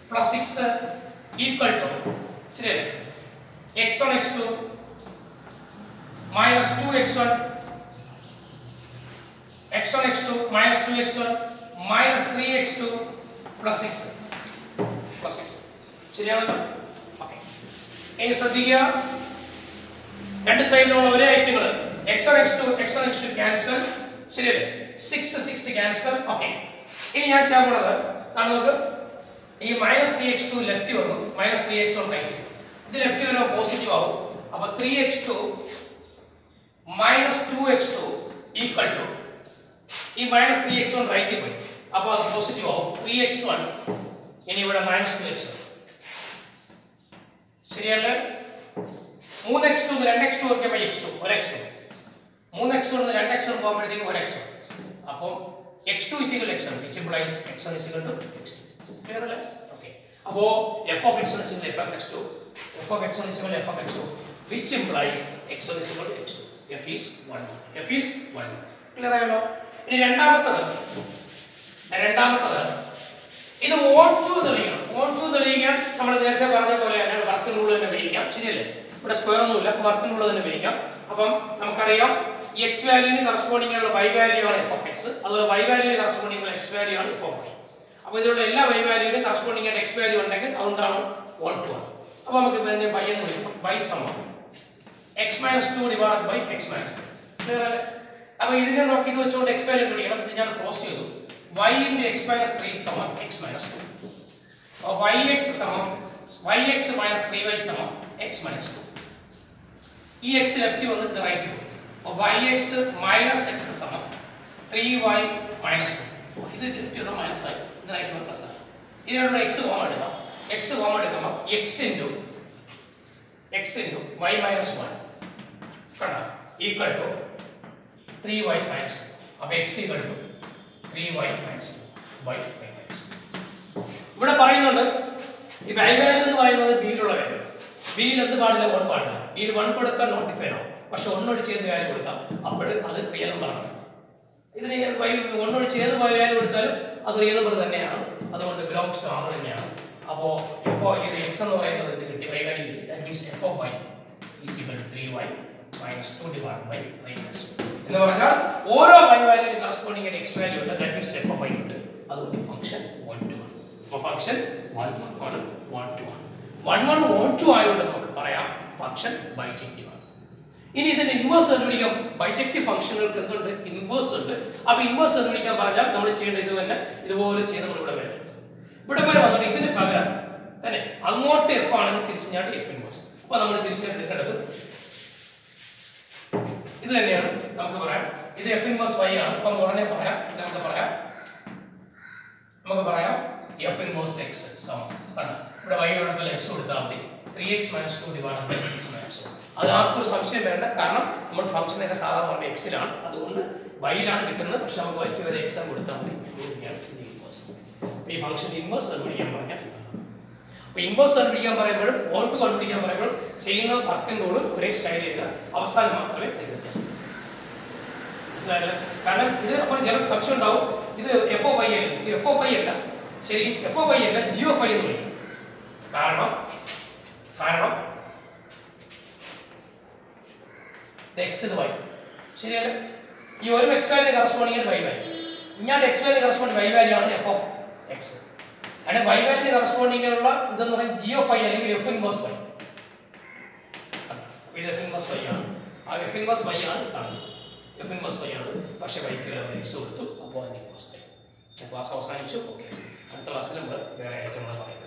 A: plus 6 equal to ശരിയല്ലേ? x1 x2 minus 2x1 x1 x2 minus 2x1 minus 3x2 plus 6 ശരിയാണല്ലോ? ഓക്കേ. ഇനി ശ്രദ്ധിക്കുക, രണ്ട് സൈഡിലുള്ള ഒരേ ഐറ്റങ്ങൾ x1 x2 ക്യാൻസൽ. ശരിയല്ലേ? 6 ക്യാൻസൽ. ഓക്കേ. ഇനി ഞാൻ ചെയ്യാൻ പോകുന്നത് നമുക്ക് ഈ -3x2 ലെഫ്റ്റ് വന്നു, -3x1 റൈറ്റ്. ഇത് ലെഫ്റ്റ് വരുമ്പോൾ പോസിറ്റീവ് ആവും. അപ്പോൾ 3x2 -2x2 ഈക്വൽ ടു ഈ -3x1 റൈറ്റ് പോയി. അപ്പോൾ അത് പോസിറ്റീവ് ആവും. 3x1 ഇനി ഇവിടെ -2x1. ശരിയല്ലേ? 3x2 2x2 ഒക്കെ x2 1x2. 3x1 2x1 പോകുമ്പോഴത്തേക്കും 1x1. അപ്പോൾ x2 = x1 which implies x1 = x2. Clear അല്ലേ? ഓക്കേ. അപ്പോൾ f of x1 = f of x2, f of x1 = f of x2 which implies x1 = x2. f is 1. f is 1. Clear ആയല്ലോ? ഇനി രണ്ടാമത്തേത് ഇത് ഓൺ2 തെളിയിക്കണം. ഓൺ2 തെളിയിക്കാൻ നമ്മൾ നേരത്തെ പറഞ്ഞ പോലെ തന്നെ വർക്കിംഗ് റൂൾ തന്നെ ഉപയോഗിക്കാം. ശരിയല്ലേ? ഇവിടെ സ്ക്വയർ ഒന്നുമില്ല, വർക്കിംഗ് റൂൾ തന്നെ ഉപയോഗിക്കാം. അപ്പം നമുക്കറിയാം ഈ x വാല്യൂവിന് കറസ്പോണ്ടിങ് ആയുള്ള y വാല്യൂ ആണ് f of x, അതുപോലെ y വാല്യൂവിന് കറസ്പോണ്ടിങ് ആയുള്ള x വാല്യൂ ആണ് f of y. അപ്പോൾ ഇതിലുള്ള എല്ലാ y വാല്യൂവിനും കറസ്പോണ്ടിങ് ആയിട്ട് x വാല്യൂ ഉണ്ടെങ്കിൽ അതെന്താണ്? 1 ആണ്. അപ്പോൾ നമുക്ക് ഇതിനെ y എന്ന് വിളിക്കാം. y സമം x - 2 divided by x - 3. Clear അല്ലേ? അപ്പോൾ ഇതിനെ നമുക്ക് ഇത് വെച്ചുകൊണ്ട് x വാല്യൂ കണ്ടുപിടിക്കണം. ഇത് ഞാൻ ക്ലോസ് ചെയ്തു. y into x - 3 സമം x - 2. അപ്പോൾ yx സമം yx - 3y സമം x - 2. ഈ x ലെഫ്റ്റ് വന്ന് ഇത് റൈറ്റ് പോകും. അപ്പോൾ yx - x സമം 3y - 2. ഇത് ലെഫ്റ്റ് വന്ന് മൈനസ് ആയി, ഇത് റൈറ്റ് വന്ന് പ്ലസ് ആയി. ഇതിനോട് x കോമൺ എടുക്കാം. x കോമൺ എടുക്കുമ്പോൾ x into y - 1 കണ്ടോ ഈക്വൽ ടു 3y - 2. അപ്പോൾ x = 3y - 2 y - 2. ഇവിടെ പറയുന്നുണ്ട് ഈ y വാല്യൂ എന്ന് പറയുന്നത് b യിലുള്ള വാല്യൂ. b യിൽ എന്ത് പാടില്ല? 1 പാടില്ല. b യിൽ 1 കൊടുത്താൽ നോട്ടിഫൈഡ് ആവും. പക്ഷെ 1 ഒഴിച്ച് ഏത് വാല്യൂ കൊടുക്കാം അപ്പോൾ അത് റിയൽ നമ്പർ ആണ്. ഇതിന് 1 ഒഴിച്ച് ഏത് വാല്യൂ കൊടുത്താലും അത് റിയൽ നമ്പർ തന്നെയാണ്. അതുകൊണ്ട് ബിലോങ്സ് ടു R തന്നെയാണ്. അപ്പോൾ f of x എന്ന് പറയുന്നത് ഇത് കിട്ടി, y വാല്യൂ കിട്ടി. That means f of y is equal to 3y - 2 divided by y - 2. എന്ന് പറഞ്ഞാൽ ഓരോ y വാല്യൂവിന് കറസ്പോണ്ടിങ് ആയിട്ട് x വാല്യൂ ഉണ്ട്. That means f of y ഉണ്ട്. അതുകൊണ്ട് ഫംഗ്ഷൻ 1 to 1. അപ്പോൾ ഫംഗ്ഷൻ 1 1 1 to 1 1 1 1 2 ആയതുകൊണ്ട് നമുക്ക് പറയാം ഫംഗ്ഷൻ ബൈജക്റ്റീവ് ആണ്. ഇനി ഇതിന്റെ ഇൻവേഴ്സ് കണ്ടുപിടിക്കാം. ബൈജക്റ്റീവ് ഫംഗ്ഷനുകൾക്ക് എന്തുണ്ട്? ഇൻവേഴ്സ് ഉണ്ട്. അപ്പോൾ ഇൻവേഴ്സ് കണ്ടുപിടിക്കാൻ പറഞ്ഞാൽ നമ്മൾ ചെയ്യേണ്ട ഇത് തന്നെ, ഇതുപോലെ ചെയ്ത് നമ്മൾ ഇവിടെ വരും. ഇവിടെ വരെ വന്നിട്ട് ഇതിന് പകരം തന്നെ അങ്ങോട്ട് f ആണെങ്കിൽ തിരിച്ച് ഞാൻ f ഇൻവേഴ്സ്. അപ്പോൾ നമ്മൾ തിരിച്ച് എടുക്കേണ്ടത് ഇത് തന്നെയാണ്. നമുക്ക് പറയാം ഇത് f ഇൻവേഴ്സ് y ആണ്. അപ്പോൾ ഉടനെ പറയാം നമുക്ക് പറയാം f ഇൻവേഴ്സ് x സമം കണ്ടോ ഇവിടെ y യുടെ ഇടത്തിൽ x കൊടുത്താൽ മതി 3x - 2 divided by x - 2. അത് ആർക്കൊരു സംശയം വേണ്ട. കാരണം നമ്മൾ ഫംഗ്ഷനൊക്കെ സാധാരണ പറഞ്ഞ എക്സിലാണ്, അതുകൊണ്ട് വൈയിലാണ് കിട്ടുന്നത്. പക്ഷെ നമുക്ക് വൈക്ക് വരെ എക്സാം കൊടുത്താൽ മതി. ഈ ഫംഗ്ഷൻ ഇൻവേഴ്സ് കണ്ടുപിടിക്കാൻ പറഞ്ഞാൽ, അപ്പോൾ ഇൻവേഴ്സ് കണ്ടുപിടിക്കാൻ പറയുമ്പോഴും ഓൺ ടു കണ്ടുപിടിക്കാൻ പറയുമ്പോഴും ചെയ്യുന്ന വർക്കിംഗ് റൂളും ഒരേ സ്റ്റൈലില്ല. അവസാനം മാത്രമേ ചെറിയ വ്യത്യാസം. മനസ്സിലായില്ല? കാരണം ഇത് അപ്പോൾ ചിലർക്ക് സംശയം ഉണ്ടാവും, ഇത് എഫ് ഓഫ് ഐ അല്ല, ഇത് എഫ് ഓഫ് ഐ അല്ല. ശരി, എഫ് ഓഫ് ഐ അല്ല, ജി ഓഫ് ഐ എന്ന് പറയും. കാരണം എക്സ് ഇത് വൈ, ശരിയല്ല? ഈ ഒരു x value corresponding y value, ഇങ്ങോട്ട് x value corresponding y value ആണ് എഫ് ഓഫ് എക്സ്. അങ്ങനെ വൈ വാല്യൂ കറസ്പോണ്ടിങ്ങിനുള്ള ഇതെന്ന് പറയുന്നത് ജി ഓഫ് ഐ അല്ലെങ്കിൽ എഫ് ഇൻവേഴ്സ് വൈ. ഇത് എഫ് ഇൻവേഴ്സ് വൈ ആണ്. ആ എഫ് ഇൻവേഴ്സ് വൈ ആണ് കാണുന്നത്. എഫ് ഇൻവേഴ്സ് വൈ ആണ്, പക്ഷേ വൈക്ക് എക്സ് കൊടുത്തു. അപ്പോൾ അതിന് ഇൻവേഴ്സ് വൈ. ക്ലാസ് അവസാനിച്ചു. ഓക്കെ, അടുത്ത ക്ലാസ്സിൽ നമ്മൾ വേറെ ആയിരിക്കും പറയുന്നത്.